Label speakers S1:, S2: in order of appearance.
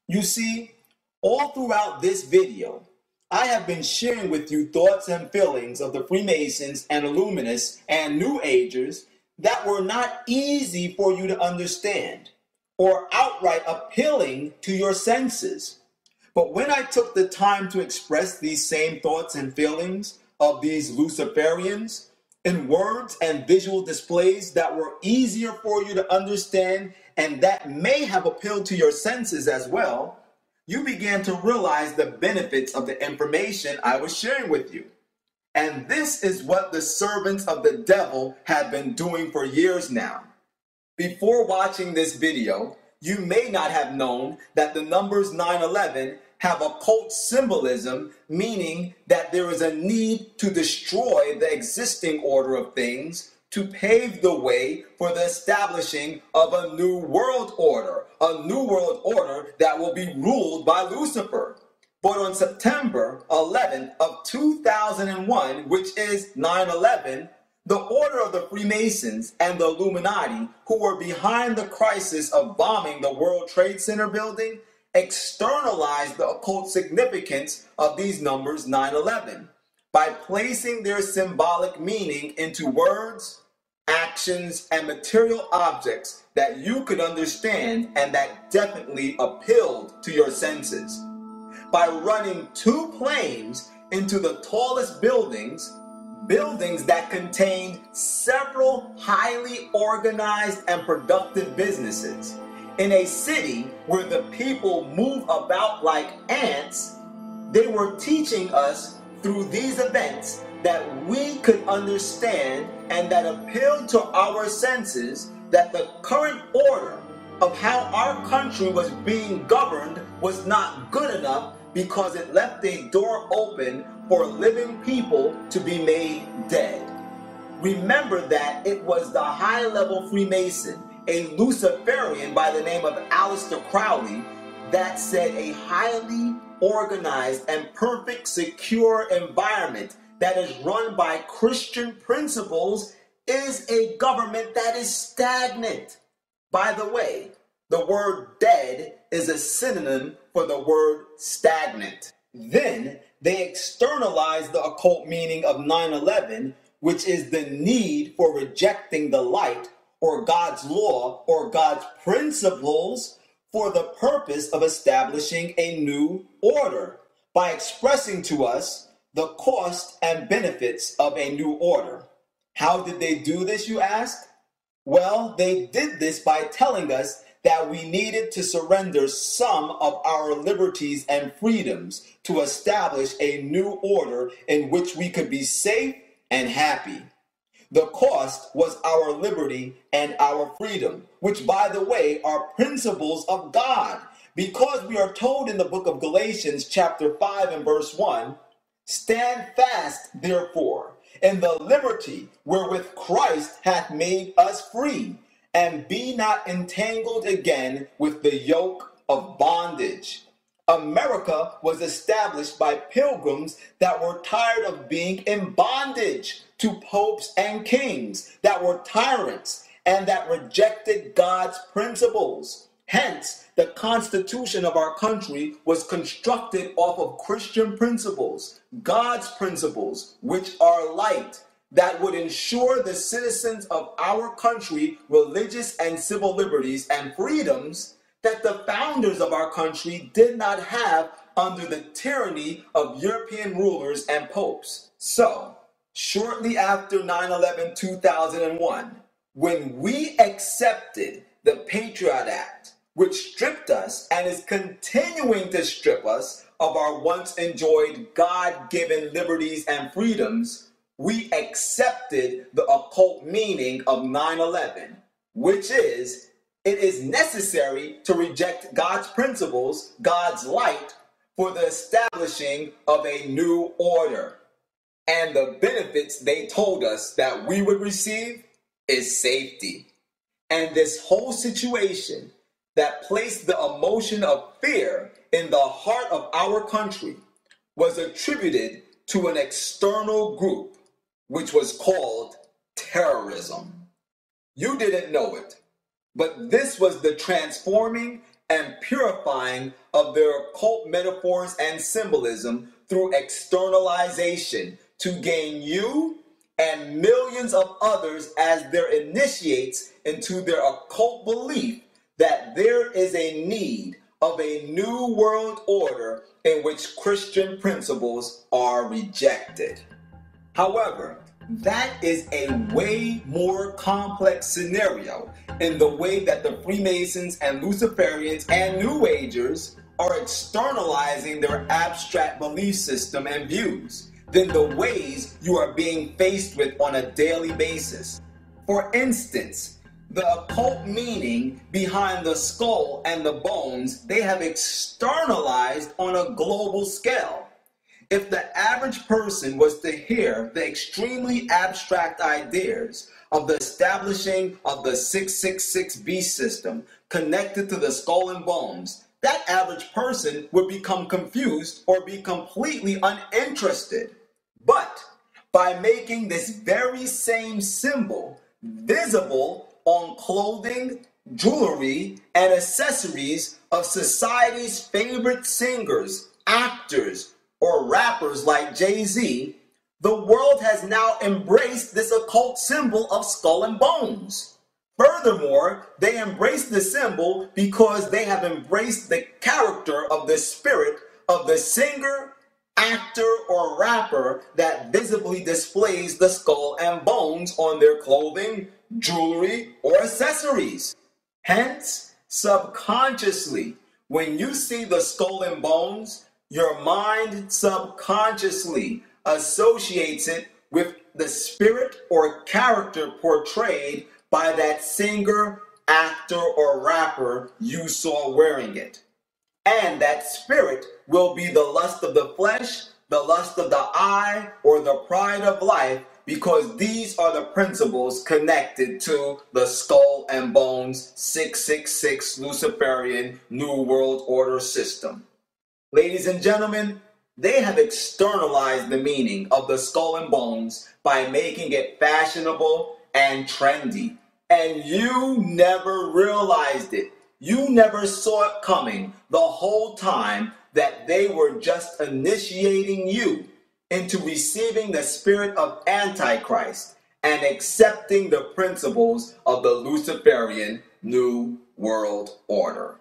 S1: You see, all throughout this video, I have been sharing with you thoughts and feelings of the Freemasons and Illuminists and New Agers that were not easy for you to understand or outright appealing to your senses. But when I took the time to express these same thoughts and feelings of these Luciferians in words and visual displays that were easier for you to understand and that may have appealed to your senses as well, you began to realize the benefits of the information I was sharing with you. And this is what the servants of the devil have been doing for years now. Before watching this video, you may not have known that the numbers 911 have occult symbolism, meaning that there is a need to destroy the existing order of things to pave the way for the establishing of a new world order that will be ruled by Lucifer. But on September 11th of 2001, which is 9/11, the Order of the Freemasons and the Illuminati, who were behind the crisis of bombing the World Trade Center building, externalized the occult significance of these numbers 9/11 by placing their symbolic meaning into words, actions, and material objects that you could understand and that definitely appealed to your senses. By running two planes into the tallest buildings that contained several highly organized and productive businesses, in a city where the people move about like ants, they were teaching us through these events that we could understand and that appealed to our senses that the current order of how our country was being governed was not good enough because it left a door open for living people to be made dead. Remember that it was the high-level Freemason, a Luciferian by the name of Aleister Crowley, that said a highly organized and perfect secure environment that is run by Christian principles is a government that is stagnant. By the way, the word dead is a synonym for the word stagnant. Then they externalized the occult meaning of 9/11, which is the need for rejecting the light or God's law or God's principles for the purpose of establishing a new order by expressing to us the cost and benefits of a new order. How did they do this, you ask? Well, they did this by telling us that we needed to surrender some of our liberties and freedoms to establish a new order in which we could be safe and happy. The cost was our liberty and our freedom, which, by the way, are principles of God, because we are told in the book of Galatians chapter 5 and verse 1, "Stand fast, therefore, in the liberty wherewith Christ hath made us free, and be not entangled again with the yoke of bondage." America was established by pilgrims that were tired of being in bondage to popes and kings, that were tyrants, and that rejected God's principles. Hence, the Constitution of our country was constructed off of Christian principles, God's principles, which are light, that would ensure the citizens of our country religious and civil liberties and freedoms that the founders of our country did not have under the tyranny of European rulers and popes. So, shortly after 9/11 2001, when we accepted the Patriot Act, which stripped us and is continuing to strip us of our once enjoyed God-given liberties and freedoms, we accepted the occult meaning of 9/11, which is, it is necessary to reject God's principles, God's light, for the establishing of a new order. And the benefits they told us that we would receive is safety. And this whole situation that placed the emotion of fear in the heart of our country was attributed to an external group, which was called terrorism. You didn't know it, but this was the transforming and purifying of their occult metaphors and symbolism through externalization to gain you and millions of others as their initiates into their occult belief that there is a need of a new world order in which Christian principles are rejected. However, that is a way more complex scenario in the way that the Freemasons and Luciferians and New Agers are externalizing their abstract belief system and views than the ways you are being faced with on a daily basis. For instance, the occult meaning behind the skull and the bones they have externalized on a global scale. If the average person was to hear the extremely abstract ideas of the establishing of the 666 beast system connected to the skull and bones, that average person would become confused or be completely uninterested. But by making this very same symbol visible on clothing, jewelry, and accessories of society's favorite singers, actors, or rappers like Jay-Z, the world has now embraced this occult symbol of skull and bones. Furthermore, they embrace the symbol because they have embraced the character of the spirit of the singer, actor, or rapper that visibly displays the skull and bones on their clothing, jewelry, or accessories. Hence, subconsciously, when you see the skull and bones, your mind subconsciously associates it with the spirit or character portrayed by that singer, actor, or rapper you saw wearing it. And that spirit will be the lust of the flesh, the lust of the eye, or the pride of life, because these are the principles connected to the skull and bones 666 Luciferian New World Order system. Ladies and gentlemen, they have externalized the meaning of the skull and bones by making it fashionable and trendy. And you never realized it. You never saw it coming the whole time that they were just initiating you into receiving the spirit of Antichrist and accepting the principles of the Luciferian New World Order.